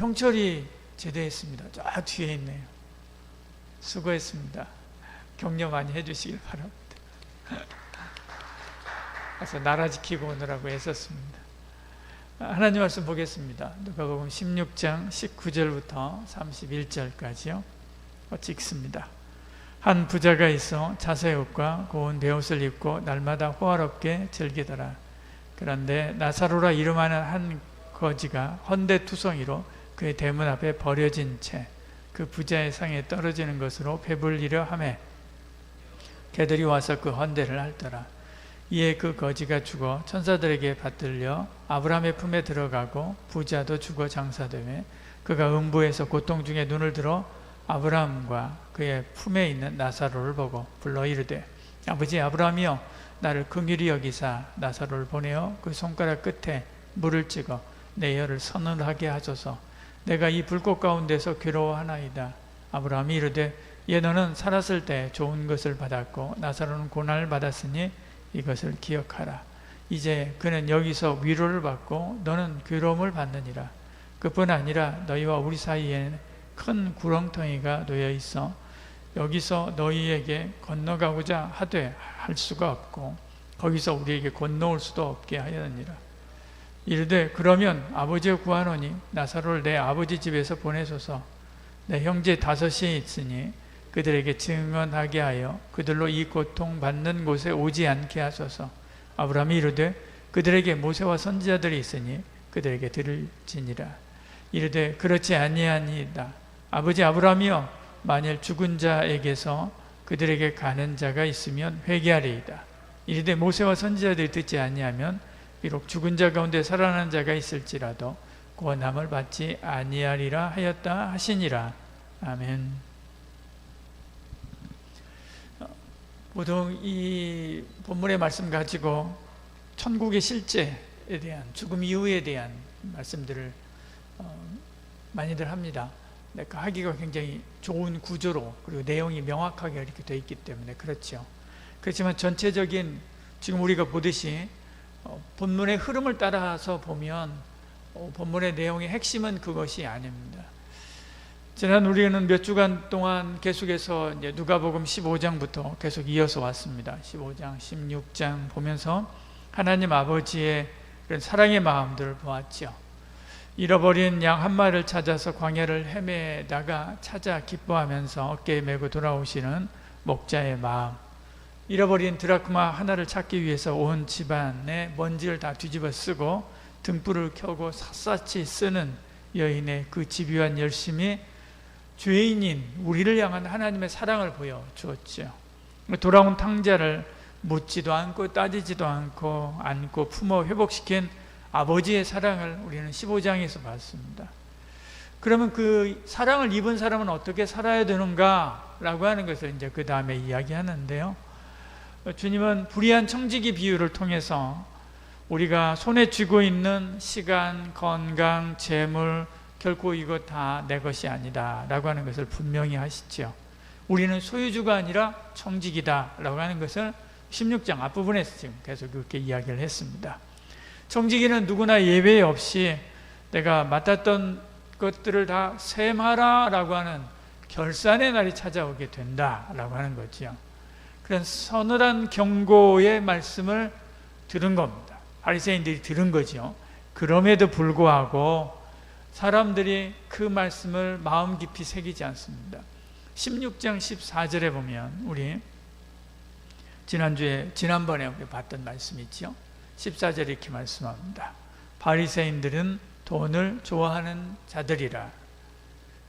형철이 제대했습니다. 저 뒤에 있네요. 수고했습니다. 격려 많이 해주시길 바랍니다. 그래서 나라 지키고 오느라고 애썼습니다. 하나님 말씀 보겠습니다. 누가복음 16장 19절부터 31절까지요. 읽습니다. 한 부자가 있어 자색 옷과 고운 베옷을 입고 날마다 호화롭게 즐기더라. 그런데 나사로라 이름하는 한 거지가 헌데투성이로 그의 대문 앞에 버려진 채 그 부자의 상에 떨어지는 것으로 배불리려 하매 개들이 와서 그 헌데를 핥더라. 이에 그 거지가 죽어 천사들에게 받들려 아브라함의 품에 들어가고 부자도 죽어 장사되매 그가 음부에서 고통 중에 눈을 들어 아브라함과 그의 품에 있는 나사로를 보고 불러 이르되 아버지 아브라함이여 나를 긍휼히 여기사 나사로를 보내어 그 손가락 끝에 물을 찍어 내 혀를 서늘하게 하소서. 내가 이 불꽃 가운데서 괴로워하나이다. 아브라함이 이르되 예 너는 살았을 때 좋은 것을 받았고 나사로는 고난을 받았으니 이것을 기억하라. 이제 그는 여기서 위로를 받고 너는 괴로움을 받느니라. 그뿐 아니라 너희와 우리 사이에 큰 구렁텅이가 놓여 있어 여기서 너희에게 건너가고자 하되 할 수가 없고 거기서 우리에게 건너올 수도 없게 하였느니라. 이르되 그러면 아버지여 구하노니 나사로를 내 아버지 집에서 보내소서. 내 형제 5이 있으니 그들에게 증언하게 하여 그들로 이 고통 받는 곳에 오지 않게 하소서. 아브라함이 이르되 그들에게 모세와 선지자들이 있으니 그들에게 들을지니라. 이르되 그렇지 아니하니이다. 아버지 아브라함이여 만일 죽은 자에게서 그들에게 가는 자가 있으면 회개하리이다. 이르되 모세와 선지자들이 듣지 아니하면 비록 죽은 자 가운데 살아난 자가 있을지라도 구원함을 받지 아니하리라 하였다 하시니라. 아멘. 보통 이 본문의 말씀 가지고 천국의 실제에 대한 죽음 이후에 대한 말씀들을 많이들 합니다. 하기가 굉장히 좋은 구조로 그리고 내용이 명확하게 이렇게 되어 있기 때문에 그렇죠. 그렇지만 전체적인 지금 우리가 보듯이 본문의 흐름을 따라서 보면 본문의 내용의 핵심은 그것이 아닙니다. 지난 우리는 몇 주간 동안 계속해서 이제 누가복음 15장부터 계속 이어서 왔습니다. 15장, 16장 보면서 하나님 아버지의 그런 사랑의 마음들을 보았죠. 잃어버린 양 한 마리를 찾아서 광야를 헤매다가 찾아 기뻐하면서 어깨에 메고 돌아오시는 목자의 마음, 잃어버린 드라크마 하나를 찾기 위해서 온 집안의 먼지를 다 뒤집어 쓰고 등불을 켜고 샅샅이 쓰는 여인의 그 집요한 열심이 죄인인 우리를 향한 하나님의 사랑을 보여주었죠. 돌아온 탕자를 묻지도 않고 따지지도 않고 안고 품어 회복시킨 아버지의 사랑을 우리는 15장에서 봤습니다. 그러면 그 사랑을 입은 사람은 어떻게 살아야 되는가 라고 하는 것을 이제 그 다음에 이야기하는데요. 주님은 불의한 청지기 비유를 통해서 우리가 손에 쥐고 있는 시간, 건강, 재물 결코 이거 다 내 것이 아니다 라고 하는 것을 분명히 하시죠. 우리는 소유주가 아니라 청지기다 라고 하는 것을 16장 앞부분에서 지금 계속 그렇게 이야기를 했습니다. 청지기는 누구나 예외 없이 내가 맡았던 것들을 다 셈하라 라고 하는 결산의 날이 찾아오게 된다 라고 하는 거죠. 그런 서늘한 경고의 말씀을 들은 겁니다. 바리새인들이 들은 거죠. 그럼에도 불구하고 사람들이 그 말씀을 마음 깊이 새기지 않습니다. 16장 14절에 보면 우리 지난번에 우리 봤던 말씀이 있죠. 14절에 이렇게 말씀합니다. 바리새인들은 돈을 좋아하는 자들이라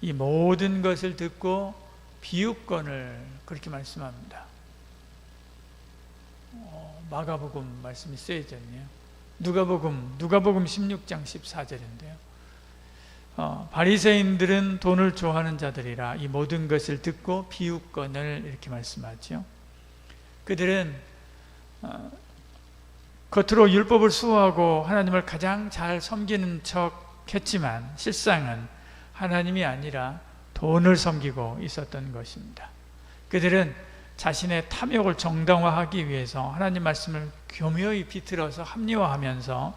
이 모든 것을 듣고 비웃거늘 그렇게 말씀합니다. 마가복음 말씀이 쓰여져 있네요. 누가복음 16장 14절인데요. 바리새인들은 돈을 좋아하는 자들이라 이 모든 것을 듣고 비웃거늘 이렇게 말씀하죠. 그들은 겉으로 율법을 수호하고 하나님을 가장 잘 섬기는 척 했지만 실상은 하나님이 아니라 돈을 섬기고 있었던 것입니다. 그들은 자신의 탐욕을 정당화하기 위해서 하나님 말씀을 교묘히 비틀어서 합리화하면서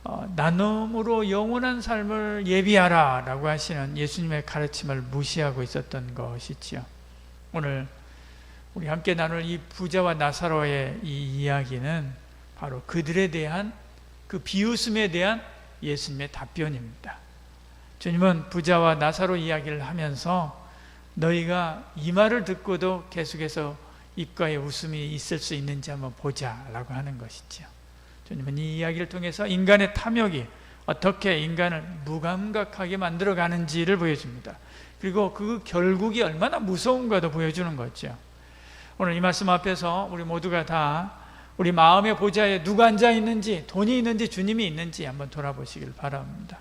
나눔으로 영원한 삶을 예비하라 라고 하시는 예수님의 가르침을 무시하고 있었던 것이지요. 오늘 우리 함께 나눌 이 부자와 나사로의 이 이야기는 바로 그들에 대한 그 비웃음에 대한 예수님의 답변입니다. 주님은 부자와 나사로 이야기를 하면서 너희가 이 말을 듣고도 계속해서 입가에 웃음이 있을 수 있는지 한번 보자 라고 하는 것이죠. 주님은 이 이야기를 통해서 인간의 탐욕이 어떻게 인간을 무감각하게 만들어 가는지를 보여줍니다. 그리고 그 결국이 얼마나 무서운가도 보여주는 거죠. 오늘 이 말씀 앞에서 우리 모두가 다 우리 마음의 보좌에 누가 앉아 있는지, 돈이 있는지 주님이 있는지 한번 돌아보시길 바랍니다.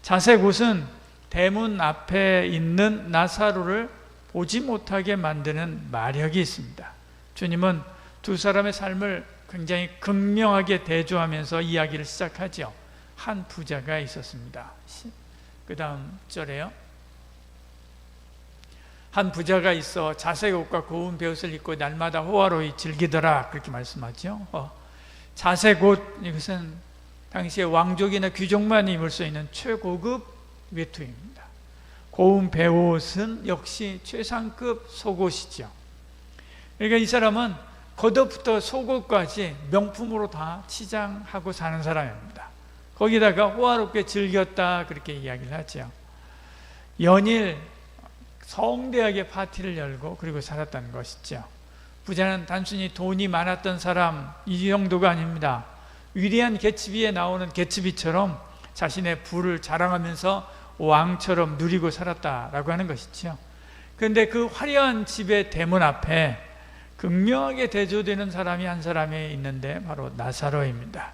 자색옷은 대문 앞에 있는 나사로를 보지 못하게 만드는 마력이 있습니다. 주님은 두 사람의 삶을 굉장히 극명하게 대조하면서 이야기를 시작하죠. 한 부자가 있었습니다. 그 다음 절에요. 한 부자가 있어 자색 옷과 고운 베옷을 입고 날마다 호화로이 즐기더라 그렇게 말씀하죠. 자색 옷, 이것은 당시에 왕족이나 귀족만 입을 수 있는 최고급 외투입니다. 고운 베옷은 역시 최상급 속옷이죠. 그러니까 이 사람은 겉옷부터 속옷까지 명품으로 다 치장하고 사는 사람입니다. 거기다가 호화롭게 즐겼다 그렇게 이야기를 하죠. 연일 성대하게 파티를 열고 그리고 살았다는 것이죠. 부자는 단순히 돈이 많았던 사람 이 정도가 아닙니다. 위대한 개츠비에 나오는 개츠비처럼 자신의 부를 자랑하면서 왕처럼 누리고 살았다라고 하는 것이죠. 그런데 그 화려한 집의 대문 앞에 극명하게 대조되는 사람이 한 사람이 있는데 바로 나사로입니다.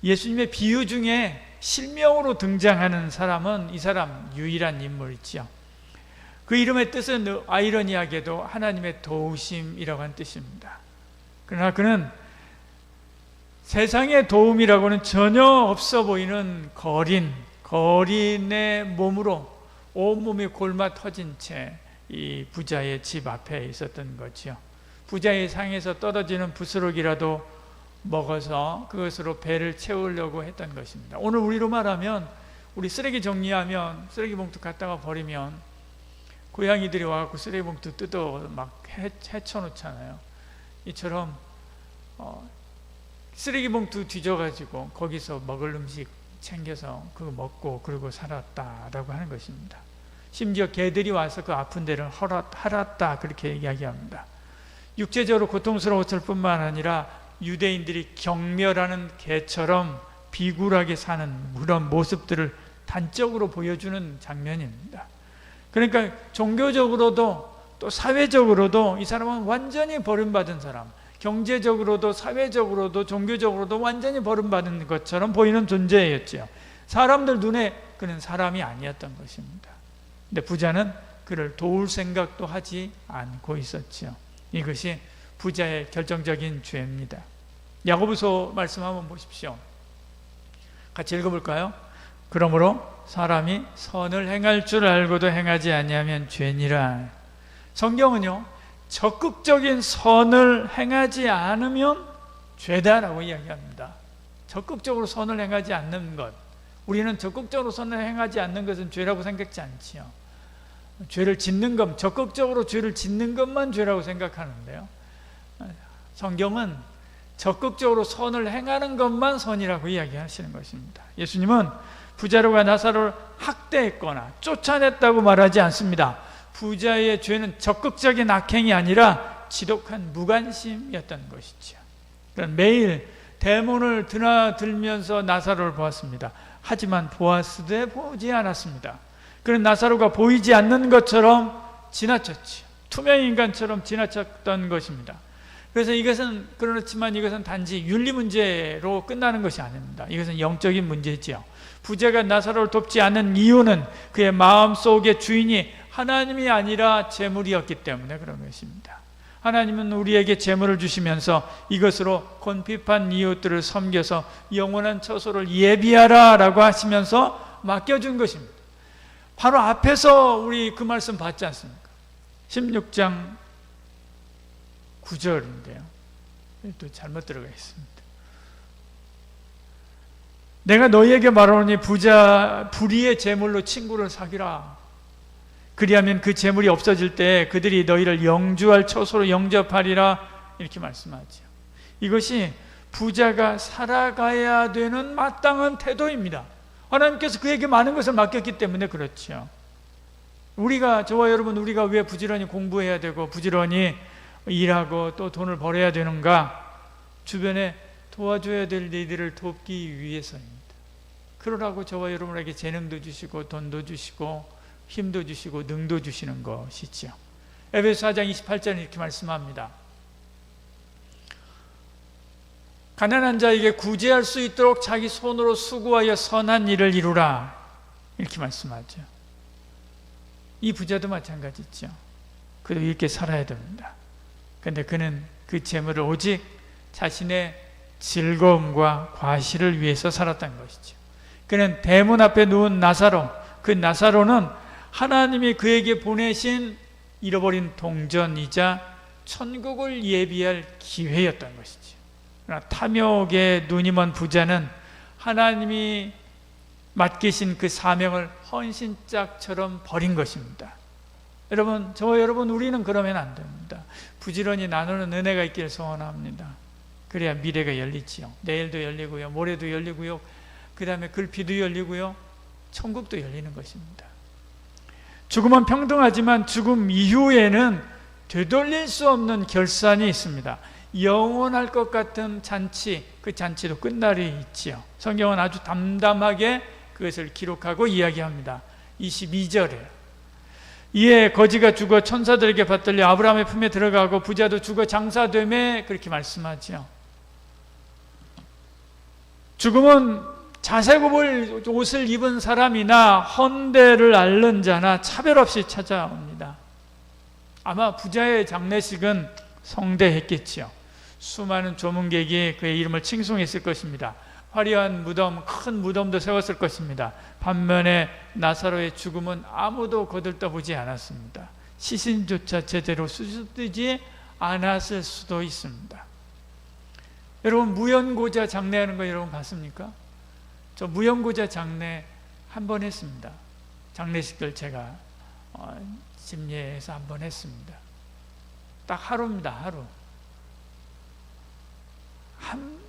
예수님의 비유 중에 실명으로 등장하는 사람은 이 사람 유일한 인물이죠. 그 이름의 뜻은 아이러니하게도 하나님의 도우심이라고 하는 뜻입니다. 그러나 그는 세상의 도움이라고는 전혀 없어 보이는 거린의 몸으로 온몸이 골마 터진 채 이 부자의 집 앞에 있었던 거지요. 부자의 상에서 떨어지는 부스러기라도 먹어서 그것으로 배를 채우려고 했던 것입니다. 오늘 우리로 말하면 우리 쓰레기 정리하면 쓰레기 봉투 갖다가 버리면 고양이들이 와갖고 쓰레기 봉투 뜯어 막 헤쳐놓잖아요. 이처럼 쓰레기 봉투 뒤져가지고 거기서 먹을 음식 챙겨서 그거 먹고 그러고 살았다라고 하는 것입니다. 심지어 개들이 와서 그 아픈 데를 핥았다 그렇게 이야기합니다. 육체적으로 고통스러웠을 뿐만 아니라 유대인들이 경멸하는 개처럼 비굴하게 사는 그런 모습들을 단적으로 보여주는 장면입니다. 그러니까 종교적으로도 또 사회적으로도 이 사람은 완전히 버림받은 사람, 경제적으로도 사회적으로도 종교적으로도 완전히 버림받은 것처럼 보이는 존재였죠. 사람들 눈에 그는 사람이 아니었던 것입니다. 근데 부자는 그를 도울 생각도 하지 않고 있었죠. 이것이 부자의 결정적인 죄입니다. 야고보서 말씀 한번 보십시오. 같이 읽어볼까요? 그러므로 사람이 선을 행할 줄 알고도 행하지 아니하면 죄니라. 성경은요, 적극적인 선을 행하지 않으면 죄다라고 이야기합니다. 적극적으로 선을 행하지 않는 것, 우리는 적극적으로 선을 행하지 않는 것은 죄라고 생각지 않지요. 죄를 짓는 것, 적극적으로 죄를 짓는 것만 죄라고 생각하는데요, 성경은 적극적으로 선을 행하는 것만 선이라고 이야기하시는 것입니다. 예수님은 부자로가 나사로를 학대했거나 쫓아냈다고 말하지 않습니다. 부자의 죄는 적극적인 악행이 아니라 지독한 무관심이었던 것이죠. 매일 대문을 드나들면서 나사로를 보았습니다. 하지만 보았으되 보지 않았습니다. 그는 나사로가 보이지 않는 것처럼 지나쳤죠. 투명인간처럼 지나쳤던 것입니다. 그래서 이것은 그렇지만 이것은 단지 윤리 문제로 끝나는 것이 아닙니다. 이것은 영적인 문제지요. 부자가 나사로를 돕지 않는 이유는 그의 마음속의 주인이 하나님이 아니라 재물이었기 때문에 그런 것입니다. 하나님은 우리에게 재물을 주시면서 이것으로 곤핍한 이웃들을 섬겨서 영원한 처소를 예비하라 라고 하시면서 맡겨준 것입니다. 바로 앞에서 우리 그 말씀 봤지 않습니까? 16장 9절인데요. 또 잘못 들어가 있습니다. 내가 너희에게 말하노니 불의의 재물로 친구를 사귀라. 그리하면 그 재물이 없어질 때 그들이 너희를 영주할 처소로 영접하리라. 이렇게 말씀하죠. 이것이 부자가 살아가야 되는 마땅한 태도입니다. 하나님께서 그에게 많은 것을 맡겼기 때문에 그렇죠. 저와 여러분, 우리가 왜 부지런히 공부해야 되고 부지런히 일하고 또 돈을 벌어야 되는가? 주변에 도와줘야 될 이들을 돕기 위해서입니다. 그러라고 저와 여러분에게 재능도 주시고 돈도 주시고 힘도 주시고 능도 주시는 것이죠. 에베소 4장 28절에 이렇게 말씀합니다. 가난한 자에게 구제할 수 있도록 자기 손으로 수고하여 선한 일을 이루라. 이렇게 말씀하죠. 이 부자도 마찬가지죠. 그도 이렇게 살아야 됩니다. 그런데 그는 그 재물을 오직 자신의 즐거움과 과실을 위해서 살았던 것이죠. 그는 대문 앞에 누운 나사로, 그 나사로는 하나님이 그에게 보내신 잃어버린 동전이자 천국을 예비할 기회였던 것이죠. 그러나 탐욕에 눈이 먼 부자는 하나님이 맡기신 그 사명을 헌신짝처럼 버린 것입니다. 여러분, 저와 여러분, 우리는 그러면 안 됩니다. 부지런히 나누는 은혜가 있기를 소원합니다. 그래야 미래가 열리지요. 내일도 열리고요, 모레도 열리고요, 그 다음에 글피도 열리고요, 천국도 열리는 것입니다. 죽음은 평등하지만 죽음 이후에는 되돌릴 수 없는 결산이 있습니다. 영원할 것 같은 잔치, 그 잔치도 끝날이 있지요. 성경은 아주 담담하게 그것을 기록하고 이야기합니다. 22절에 이에 거지가 죽어 천사들에게 받들려 아브라함의 품에 들어가고 부자도 죽어 장사되매, 그렇게 말씀하죠. 죽음은 자색 옷을 입은 사람이나 헌대를 앓는 자나 차별 없이 찾아옵니다. 아마 부자의 장례식은 성대했겠지요. 수많은 조문객이 그의 이름을 칭송했을 것입니다. 화려한 무덤, 큰 무덤도 세웠을 것입니다. 반면에 나사로의 죽음은 아무도 거들떠보지 않았습니다. 시신조차 제대로 수습되지 않았을 수도 있습니다. 여러분, 무연고자 장례하는 거 여러분 봤습니까? 저 무연고자 장례 한 번 했습니다. 장례식을 제가 집례에서 한 번 했습니다. 딱 하루입니다.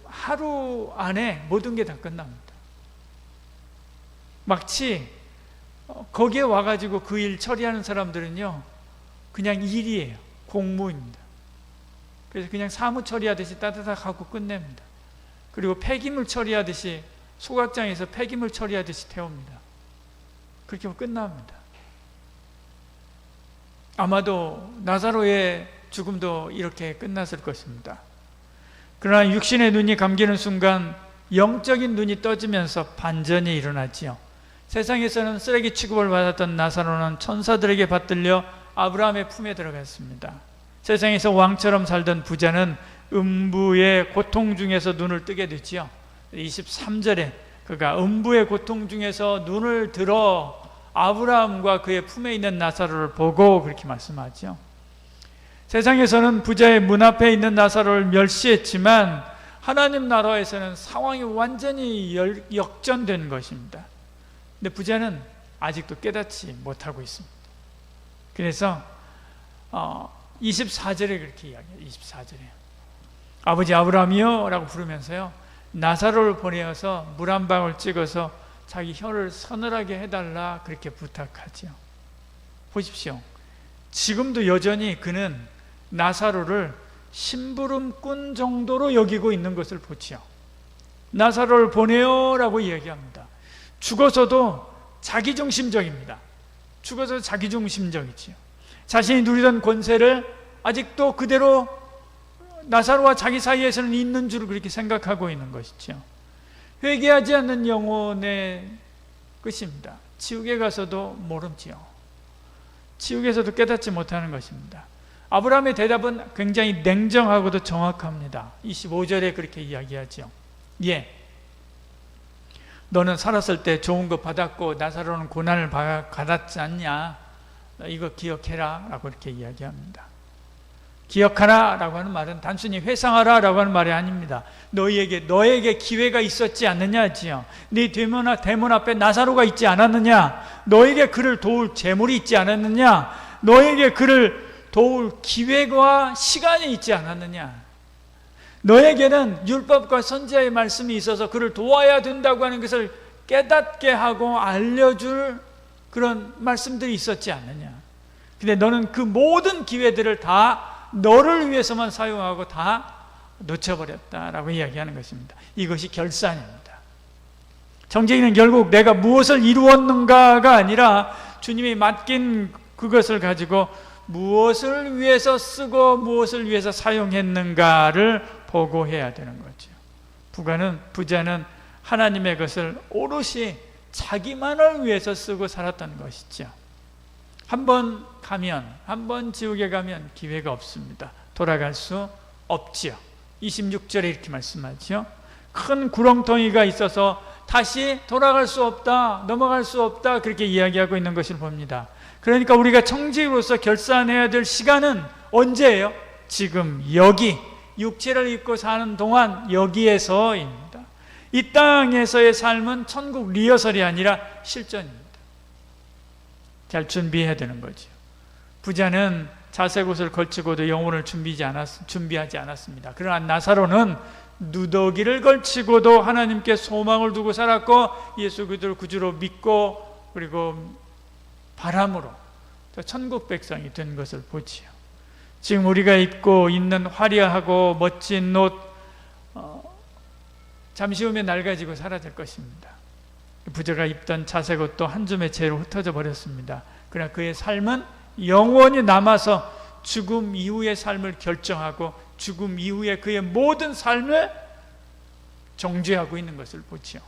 하루 안에 모든 게 다 끝납니다. 마치 거기에 와가지고 그 일 처리하는 사람들은요, 그냥 일이에요. 공무입니다. 그래서 그냥 사무 처리하듯이 따다닥 하고 끝냅니다. 그리고 폐기물 처리하듯이, 소각장에서 폐기물 처리하듯이 태웁니다. 그렇게 하면 끝납니다. 아마도 나사로의 죽음도 이렇게 끝났을 것입니다. 그러나 육신의 눈이 감기는 순간 영적인 눈이 떠지면서 반전이 일어났지요. 세상에서는 쓰레기 취급을 받았던 나사로는 천사들에게 받들려 아브라함의 품에 들어갔습니다. 세상에서 왕처럼 살던 부자는 음부의 고통 중에서 눈을 뜨게 됐지요. 23절에 그가 음부의 고통 중에서 눈을 들어 아브라함과 그의 품에 있는 나사로를 보고 그렇게 말씀하죠. 세상에서는 부자의 문 앞에 있는 나사로를 멸시했지만 하나님 나라에서는 상황이 완전히 역전된 것입니다. 근데 부자는 아직도 깨닫지 못하고 있습니다. 그래서 24절에 그렇게 이야기해요. 24절에 아버지 아브라함이요 라고 부르면서요, 나사로를 보내어서 물 한 방울 찍어서 자기 혀를 서늘하게 해달라 그렇게 부탁하죠. 보십시오. 지금도 여전히 그는 나사로를 심부름꾼 정도로 여기고 있는 것을 보지요. 나사로를 보내요라고 이야기합니다. 죽어서도 자기중심적입니다. 죽어서 자기중심적이지요. 자신이 누리던 권세를 아직도 그대로 나사로와 자기 사이에서는 있는 줄 그렇게 생각하고 있는 것이죠. 회개하지 않는 영혼의 끝입니다. 지옥에 가서도 모름지요. 지옥에서도 깨닫지 못하는 것입니다. 아브라함의 대답은 굉장히 냉정하고도 정확합니다. 25절에 그렇게 이야기하죠. 예, 너는 살았을 때 좋은 거 받았고 나사로는 고난을 받았지 않냐, 이거 기억해라 라고 이렇게 이야기합니다. 기억하라 라고 하는 말은 단순히 회상하라 라고 하는 말이 아닙니다. 너에게 기회가 있었지 않느냐지요. 네 대문 앞에 나사로가 있지 않았느냐? 너에게 그를 도울 재물이 있지 않았느냐? 너에게 그를 도울 기회와 시간이 있지 않았느냐? 너에게는 율법과 선지자의 말씀이 있어서 그를 도와야 된다고 하는 것을 깨닫게 하고 알려줄 그런 말씀들이 있었지 않느냐? 근데 너는 그 모든 기회들을 다 너를 위해서만 사용하고 다 놓쳐버렸다라고 이야기하는 것입니다. 이것이 결산입니다. 정죄인은 결국 내가 무엇을 이루었는가가 아니라 주님이 맡긴 그것을 가지고 무엇을 위해서 쓰고 무엇을 위해서 사용했는가를 보고해야 되는 거죠. 부자는 하나님의 것을 오롯이 자기만을 위해서 쓰고 살았던 것이죠. 한번 지옥에 가면 기회가 없습니다. 돌아갈 수 없지요. 26절에 이렇게 말씀하죠. 큰 구렁텅이가 있어서 다시 돌아갈 수 없다, 넘어갈 수 없다, 그렇게 이야기하고 있는 것을 봅니다. 그러니까 우리가 청지기로서 결산해야 될 시간은 언제예요? 지금 여기 육체를 입고 사는 동안 여기에서입니다. 이 땅에서의 삶은 천국 리허설이 아니라 실전입니다. 잘 준비해야 되는 거죠. 부자는 자색 옷을 걸치고도 영혼을 준비하지 않았습니다. 그러나 나사로는 누더기를 걸치고도 하나님께 소망을 두고 살았고 예수 그리스도를 구주로 믿고 그리고 바람으로 천국 백성이 된 것을 보지요. 지금 우리가 입고 있는 화려하고 멋진 옷 잠시 후면 낡아지고 사라질 것입니다. 부자가 입던 자색 옷도 한 줌의 채로 흩어져 버렸습니다. 그러나 그의 삶은 영원히 남아서 죽음 이후의 삶을 결정하고 죽음 이후에 그의 모든 삶을 정죄하고 있는 것을 보지요.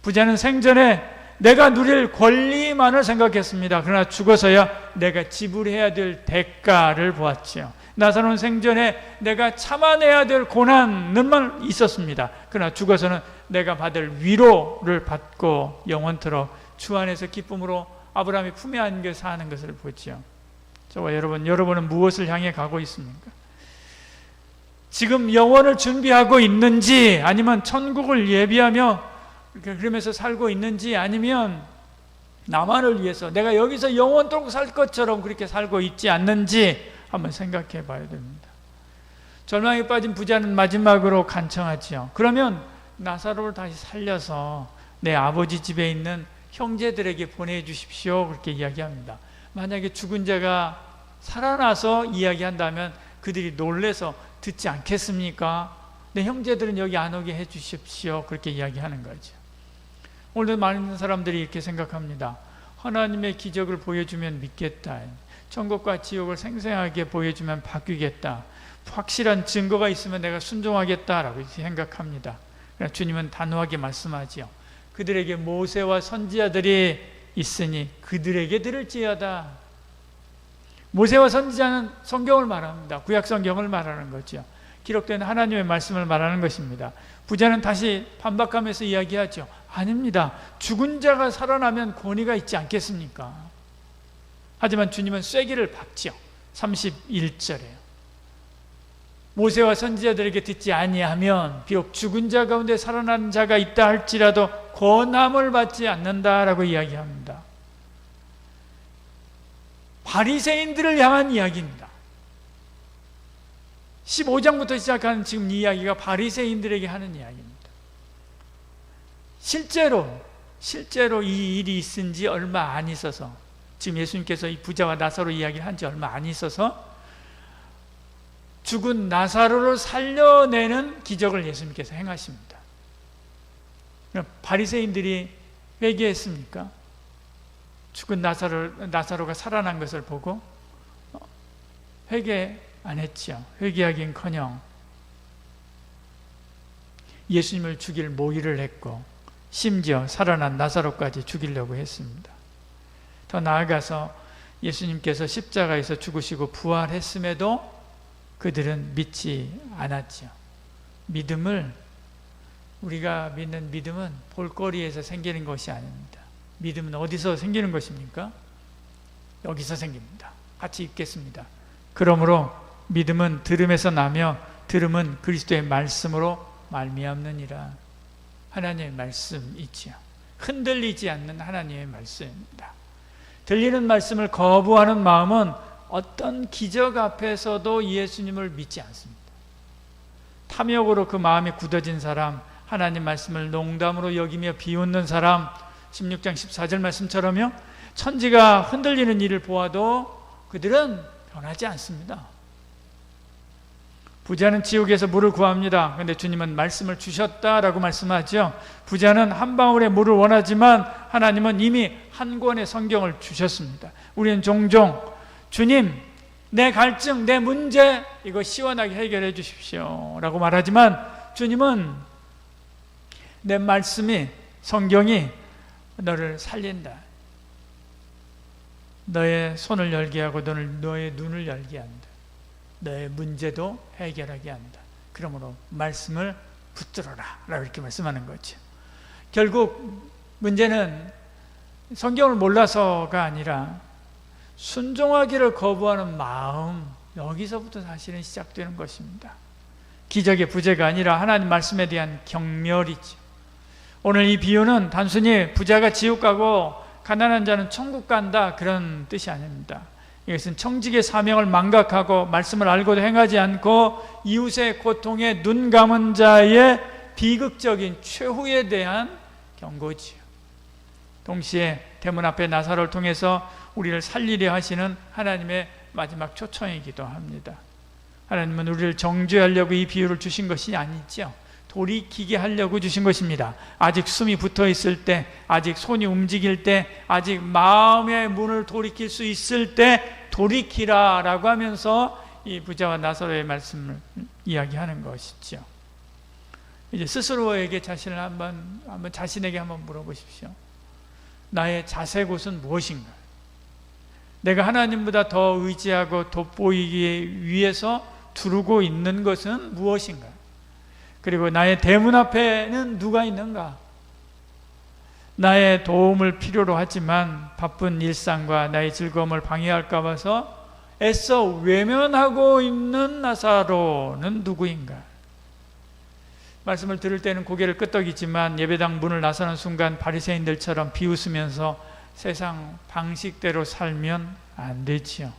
부자는 생전에 내가 누릴 권리만을 생각했습니다. 그러나 죽어서야 내가 지불해야 될 대가를 보았지요. 나사로는 생전에 내가 참아내야 될 고난만 있었습니다. 그러나 죽어서는 내가 받을 위로를 받고 영원토록 주 안에서 기쁨으로 아브라함이 품에 안겨 사는 것을 보지요. 저와 여러분은 무엇을 향해 가고 있습니까? 지금 영원을 준비하고 있는지, 아니면 천국을 예비하며 그러면서 살고 있는지, 아니면 나만을 위해서 내가 여기서 영원토록 살 것처럼 그렇게 살고 있지 않는지 한번 생각해 봐야 됩니다. 절망에 빠진 부자는 마지막으로 간청하지요. 그러면 나사로를 다시 살려서 내 아버지 집에 있는 형제들에게 보내주십시오, 그렇게 이야기합니다. 만약에 죽은 자가 살아나서 이야기한다면 그들이 놀래서 듣지 않겠습니까? 내 형제들은 여기 안 오게 해주십시오, 그렇게 이야기하는 거죠. 오늘도 많은 사람들이 이렇게 생각합니다. 하나님의 기적을 보여주면 믿겠다, 천국과 지옥을 생생하게 보여주면 바뀌겠다, 확실한 증거가 있으면 내가 순종하겠다라고 생각합니다. 그러나 주님은 단호하게 말씀하지요. 그들에게 모세와 선지자들이 있으니 그들에게 들을지어다. 모세와 선지자는 성경을 말합니다. 구약 성경을 말하는 거죠. 기록된 하나님의 말씀을 말하는 것입니다. 부자는 다시 반박하면서 이야기하죠. 아닙니다. 죽은 자가 살아나면 권위가 있지 않겠습니까? 하지만 주님은 쐐기를 박죠. 31절에 모세와 선지자들에게 듣지 아니하면 비록 죽은 자 가운데 살아난 자가 있다 할지라도 권함을 받지 않는다라고 이야기합니다. 바리새인들을 향한 이야기입니다. 15장부터 시작하는 지금 이 이야기가 바리새인들에게 하는 이야기입니다. 실제로 이 일이 있은 지 얼마 안 있어서, 지금 예수님께서 이 부자와 나사로 이야기를 한 지 얼마 안 있어서 죽은 나사로를 살려내는 기적을 예수님께서 행하십니다. 바리새인들이 회개했습니까? 죽은 나사로가 살아난 것을 보고 회개 안 했죠. 회개하긴커녕 예수님을 죽일 모의를 했고 심지어 살아난 나사로까지 죽이려고 했습니다. 더 나아가서 예수님께서 십자가에서 죽으시고 부활했음에도 그들은 믿지 않았죠. 우리가 믿는 믿음은 볼거리에서 생기는 것이 아닙니다. 믿음은 어디서 생기는 것입니까? 여기서 생깁니다. 같이 읽겠습니다. 그러므로 믿음은 들음에서 나며 들음은 그리스도의 말씀으로 말미암느니라. 하나님의 말씀 있지요. 흔들리지 않는 하나님의 말씀입니다. 들리는 말씀을 거부하는 마음은 어떤 기적 앞에서도 예수님을 믿지 않습니다. 탐욕으로 그 마음이 굳어진 사람, 하나님 말씀을 농담으로 여기며 비웃는 사람, 16장 14절 말씀처럼요, 천지가 흔들리는 일을 보아도 그들은 변하지 않습니다. 부자는 지옥에서 물을 구합니다. 그런데 주님은 말씀을 주셨다라고 말씀하죠. 부자는 한 방울의 물을 원하지만 하나님은 이미 한 권의 성경을 주셨습니다. 우리는 종종 주님, 내 갈증, 내 문제 이거 시원하게 해결해 주십시오 라고 말하지만 주님은 내 말씀이, 성경이 너를 살린다. 너의 손을 열게 하고 너의 눈을 열게 한다. 너의 문제도 해결하게 한다. 그러므로 말씀을 붙들어라 라고 이렇게 말씀하는 거죠. 결국 문제는 성경을 몰라서가 아니라 순종하기를 거부하는 마음, 여기서부터 사실은 시작되는 것입니다. 기적의 부재가 아니라 하나님 말씀에 대한 경멸이죠. 오늘 이 비유는 단순히 부자가 지옥 가고 가난한 자는 천국 간다 그런 뜻이 아닙니다. 이것은 청직의 사명을 망각하고 말씀을 알고도 행하지 않고 이웃의 고통에 눈 감은 자의 비극적인 최후에 대한 경고지요. 동시에 대문 앞에 나사로를 통해서 우리를 살리려 하시는 하나님의 마지막 초청이기도 합니다. 하나님은 우리를 정죄하려고 이 비유를 주신 것이 아니죠. 돌이키게 하려고 주신 것입니다. 아직 숨이 붙어 있을 때, 아직 손이 움직일 때, 아직 마음의 문을 돌이킬 수 있을 때 돌이키라 라고 하면서 이 부자와 나사로의 말씀을 이야기하는 것이죠. 이제 스스로에게 자신을 한번 자신에게 한번 물어보십시오. 나의 자세 곳은 무엇인가? 내가 하나님보다 더 의지하고 돋보이기 위해서 두르고 있는 것은 무엇인가? 그리고 나의 대문 앞에는 누가 있는가? 나의 도움을 필요로 하지만 바쁜 일상과 나의 즐거움을 방해할까 봐서 애써 외면하고 있는 나사로는 누구인가? 말씀을 들을 때는 고개를 끄덕이지만 예배당 문을 나서는 순간 바리새인들처럼 비웃으면서 세상 방식대로 살면 안 되지요.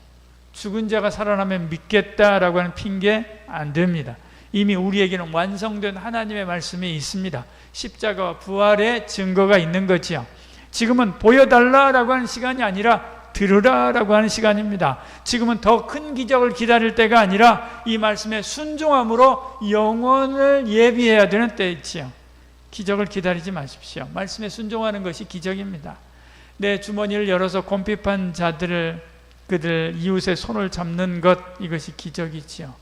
죽은 자가 살아나면 믿겠다라고 하는 핑계 안 됩니다. 이미 우리에게는 완성된 하나님의 말씀이 있습니다. 십자가와 부활의 증거가 있는 거지요. 지금은 보여달라라고 하는 시간이 아니라 들으라라고 하는 시간입니다. 지금은 더 큰 기적을 기다릴 때가 아니라 이 말씀에 순종함으로 영혼을 예비해야 되는 때이지요. 기적을 기다리지 마십시오. 말씀에 순종하는 것이 기적입니다. 내 주머니를 열어서 곰핍한 자들을, 그들 이웃의 손을 잡는 것, 이것이 기적이지요.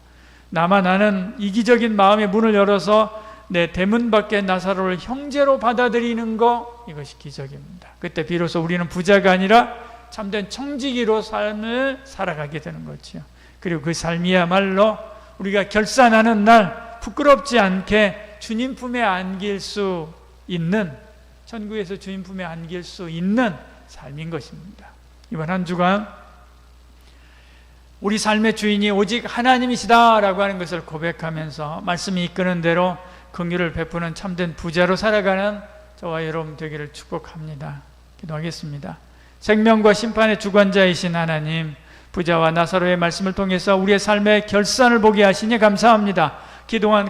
나만 아는 이기적인 마음의 문을 열어서 내 대문 밖에 나사로를 형제로 받아들이는 것, 이것이 기적입니다. 그때 비로소 우리는 부자가 아니라 참된 청지기로 삶을 살아가게 되는 거죠. 그리고 그 삶이야말로 우리가 결산하는 날 부끄럽지 않게 주님 품에 안길 수 있는, 천국에서 주님 품에 안길 수 있는 삶인 것입니다. 이번 한 주간 우리 삶의 주인이 오직 하나님이시다라고 하는 것을 고백하면서 말씀이 이끄는 대로 긍휼을 베푸는 참된 부자로 살아가는 저와 여러분 되기를 축복합니다. 기도하겠습니다. 생명과 심판의 주관자이신 하나님, 부자와 나사로의 말씀을 통해서 우리의 삶의 결산을 보게 하시니 감사합니다.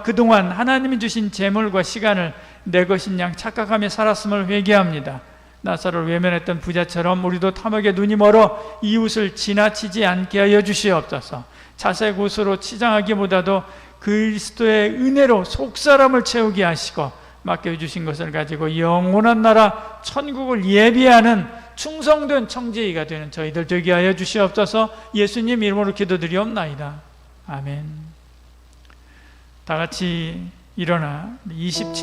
그동안 하나님이 주신 재물과 시간을 내 것인 양 착각하며 살았음을 회개합니다. 나사로를 외면했던 부자처럼 우리도 탐욕에 눈이 멀어 이웃을 지나치지 않게 하여 주시옵소서. 자세 곳으로 치장하기보다도 그리스도의 은혜로 속사람을 채우게 하시고 맡겨주신 것을 가지고 영원한 나라 천국을 예비하는 충성된 청지기가 되는 저희들 되게 하여 주시옵소서. 예수님 이름으로 기도드리옵나이다. 아멘. 다 같이 일어나 27